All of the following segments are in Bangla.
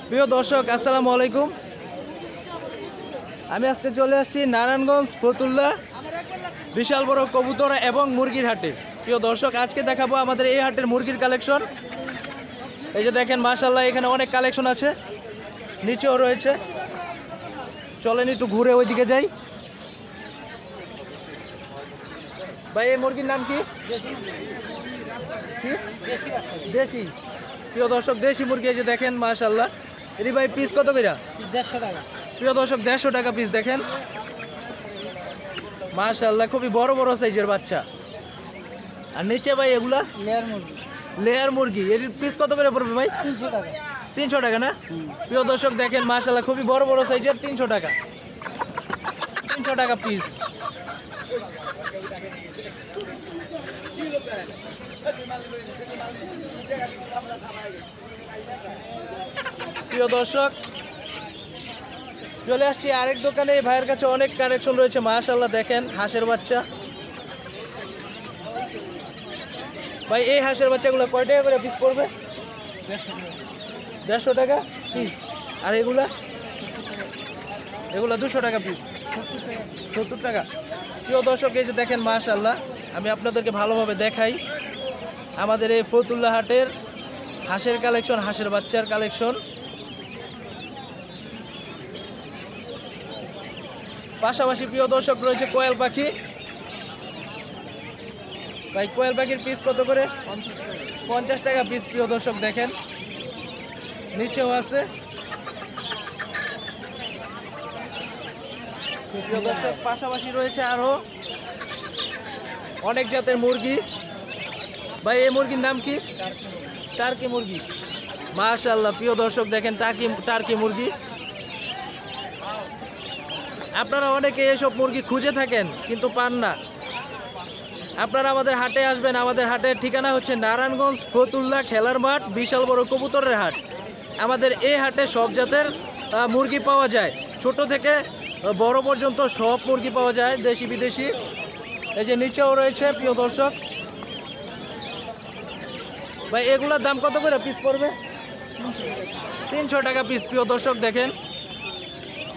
প্রিয় দর্শক আসসালামু আলাইকুম। আমি আজকে চলে আসছি নারায়ণগঞ্জ ফতুল্লা বিশাল বড় কবুতর এবং মুরগির হাটে। প্রিয় দর্শক আজকে দেখাবো আমাদের এই হাটের মুরগির কালেকশন। এই যে দেখেন মাশাআল্লাহ এখানে অনেক কালেকশন আছে, নিচেও রয়েছে। চলেন একটু ঘুরে ওইদিকে যাই। ভাই এই মুরগির নাম কি? দেশি। প্রিয় দর্শক দেশি মুরগি এই যে দেখেন মাশাআল্লাহ। এটি ভাই পিস কত কইরা? 150 টাকা। প্রিয় দর্শক 150 টাকা পিস। দেখেন মাশাআল্লাহ খুবই বড় বড় সাইজের বাচ্চা। আর নিচে ভাই এগুলা লেয়ার মুরগি, এর পিস কত করে পড়বে ভাই? 300 টাকা। 300 টাকা না? প্রিয় দর্শক দেখেন মাশাআল্লাহ খুবই বড় বড় সাইজের, 300 টাকা। 300 টাকা পিস। প্রিয় দর্শক চলে আসছি আরেক দোকানে। এই ভাইয়ের কাছে অনেক কালেকশন রয়েছে মাশাআল্লাহ। দেখেন হাঁসের বাচ্চা। ভাই এই হাঁসের বাচ্চাগুলো কয় টাকা করে পিস পড়বে? 150 টাকা পিস। আর এগুলা 200 টাকা পিস। 70 টাকা। প্রিয় দর্শক এই যে দেখেন মাশাআল্লাহ, আমি আপনাদেরকে ভালোভাবে দেখাই আমাদের এই ফতুল্লা হাটের হাঁসের কালেকশন, হাঁসের বাচ্চার কালেকশন। পাশাপাশি প্রিয় দর্শক রয়েছে কোয়েল পাখি। ভাই কোয়েল পাখির পিস কত করে? 50 টাকা পিস। প্রিয় দর্শক দেখেন নিচেও আছে। প্রিয় দর্শক পাশাপাশি রয়েছে আরো অনেক জাতের মুরগি। ভাই এই মুরগির নাম কি? টার্কি মুরগি। মাশাআল্লাহ প্রিয় দর্শক দেখেন টার্কি মুরগি। আপনারা অনেকে এসব মুরগি খুঁজে থাকেন কিন্তু পান না। আপনারা আমাদের হাটে আসবেন। আমাদের হাটের ঠিকানা হচ্ছে নারায়ণগঞ্জ ফতুল্লা খেলার মাঠ, বিশাল বড় কবুতরের হাট। আমাদের এই হাটে সব জাতের মুরগি পাওয়া যায়, ছোট থেকে বড় পর্যন্ত সব মুরগি পাওয়া যায়, দেশি বিদেশি। এই যে নিচেও রয়েছে প্রিয় দর্শক। ভাই এগুলোর দাম কত করে পিস পড়বে? 300 টাকা পিস। প্রিয় দর্শক দেখেন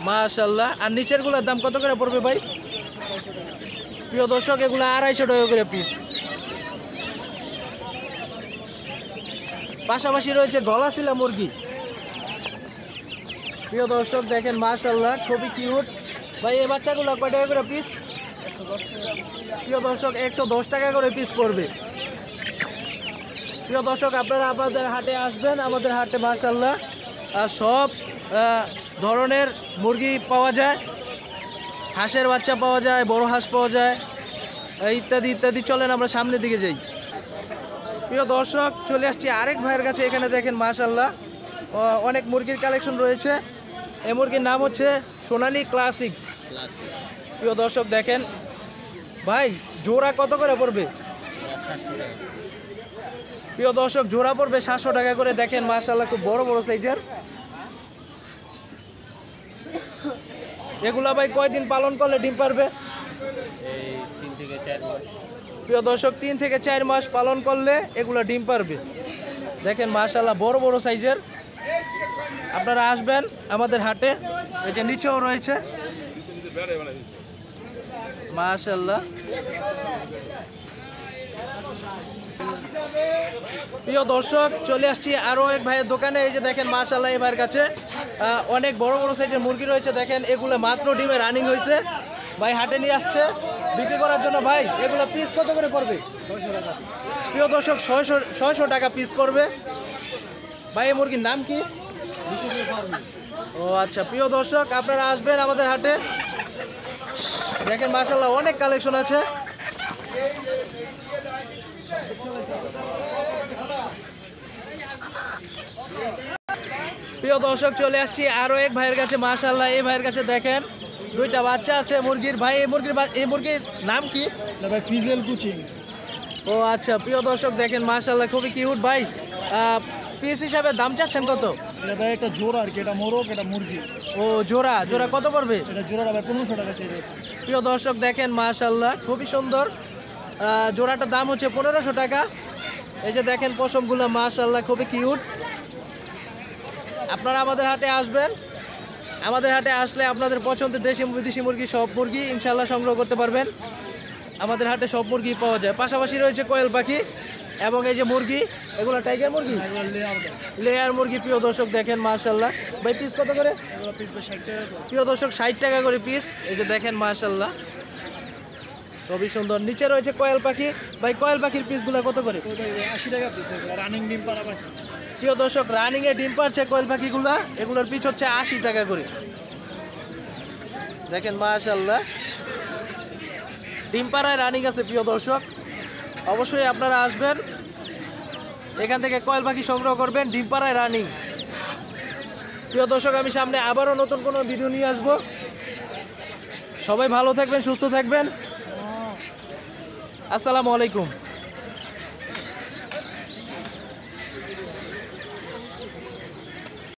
মাশাআল্লাহ। আর নিচেরগুলোর দাম কত করে পড়বে ভাই? প্রিয় দর্শক এগুলো 250 টাকা করে পিস। পাশাপাশি রয়েছে গলাশিলা মুরগি। প্রিয় দর্শক দেখেন মাশাআল্লাহ খুবই কিউট। ভাই এই বাচ্চাগুলো কয় টাকা করে পিস? প্রিয় দর্শক 110 টাকা করে পিস পড়বে। প্রিয় দর্শক আপনারা আপনাদের হাটে আসবেন। আমাদের হাটে মাশাআল্লাহ সব ধরনের মুরগি পাওয়া যায়, হাঁসের বাচ্চা পাওয়া যায়, বড় হাঁস পাওয়া যায়, ইত্যাদি ইত্যাদি। চলেন আমরা সামনের দিকে যাই। প্রিয় দর্শক চলে আসছি আরেক ভাইয়ের কাছে। এখানে দেখেন মাশাআল্লাহ অনেক মুরগির কালেকশন রয়েছে। এই মুরগির নাম হচ্ছে সোনালী ক্লাসিক। প্রিয় দর্শক দেখেন ভাই জোড়া কত করে পড়বে? প্রিয় দর্শক জোড়া পড়বে 700 টাকা করে। দেখেন মাশাআল্লাহ খুব বড় বড় সাইজের। এগুলা ভাই কয়দিন পালন করলে ডিম পারবে? 3 থেকে 4 মাস। প্রিয় দর্শক 3 থেকে 4 মাস পালন করলে এগুলা ডিম পারবে। দেখেন মাশাআল্লাহ বড় বড় সাইজের। আপনারা আসবেন আমাদের হাটে। এই যে নিচেও রয়েছে মাশাআল্লাহ। প্রিয় দর্শক চলে আসছি আরো এক ভাইয়ের দোকানে। এই যে দেখেন মাশাআল্লাহ এই ভাইয়ের কাছে অনেক বড় বড় সাইজের মুরগি রয়েছে। দেখেন এগুলো মাত্র ডিমে রানিং হয়েছে। ভাই হাটে নিয়ে আসছে বিক্রি করার জন্য। ভাই এগুলো পিস কত করে পড়বে? 600 টাকা। প্রিয় দর্শক 600 টাকা পিস পড়বে। ভাই এই মুরগির নাম কি? ও আচ্ছা। প্রিয় দর্শক আপনারা আসবেন আমাদের হাটে। দেখেন মাশাআল্লাহ অনেক কালেকশন আছে। প্রিয় দর্শক চলে আসছি আরো এক ভাইয়ের কাছে মাশাআল্লাহ। এই ভাইয়ের কাছে দেখেন দুইটা বাচ্চা আছে মুরগির। ভাই এই মুরগির নাম কি? ভাই ফিজেল কুচিং। ও আচ্ছা। প্রিয় দর্শক দেখেন মাশাআল্লাহ খুবই কিউট। ভাই পিস হিসাবে দাম চাচ্ছেন কত? এটা ভাই একটা জোড়া আর কি, এটা মোরগ, এটা মুরগি। ও জোড়া কত পড়বে? এটা জোড়াটা ভাই 1500 টাকা চাইছে। প্রিয় দর্শক দেখেন মাশাআল্লাহ খুবই সুন্দর। জোড়াটার দাম হচ্ছে 1500 টাকা। এই যে দেখেন পশমগুলো মাশাআল্লাহ খুবই কিউট। আপনারা আমাদের হাটে আসবেন, আমাদের হাটে আসলে আপনাদের পছন্দের দেশি বিদেশি মুরগি সব মুরগি ইনশাল্লাহ সংগ্রহ করতে পারবেন। আমাদের হাটে সব মুরগি পাওয়া যায়, পাশাপাশি রয়েছে কোয়েল পাখি এবং এই যে মুরগি, এগুলো টাইগার মুরগি, লেয়ার মুরগি। প্রিয় দর্শক দেখেন মাশাল্লাহ। ভাই পিস কত করে? এগুলো পিস 60 টাকা করে। প্রিয় দর্শক 60 টাকা করে পিস। এই যে দেখেন মাশাল্লাহ খুবই সুন্দর। নিচে রয়েছে কোয়েল পাখি। ভাই কোয়েল পাখির পিসগুলো কত করে? তো ভাই 80 টাকা পিস, রানিং ডিম পাড়া পাখি। প্রিয় দর্শক রানিং এ ডিম পারছে কোয়েল পাখিগুলো, এগুলোর পিস হচ্ছে 80 টাকা করে। দেখেন মাশাল্লাহ ডিম পাড়ায় রানিং আছে। প্রিয় দর্শক অবশ্যই আপনারা আসবেন, এখান থেকে কোয়েল পাখি সংগ্রহ করবেন, ডিম পাড়ায় রানিং। প্রিয় দর্শক আমি সামনে আবারও নতুন কোনো ভিডিও নিয়ে আসবো। সবাই ভালো থাকবেন, সুস্থ থাকবেন। আসসালামু আলাইকুম।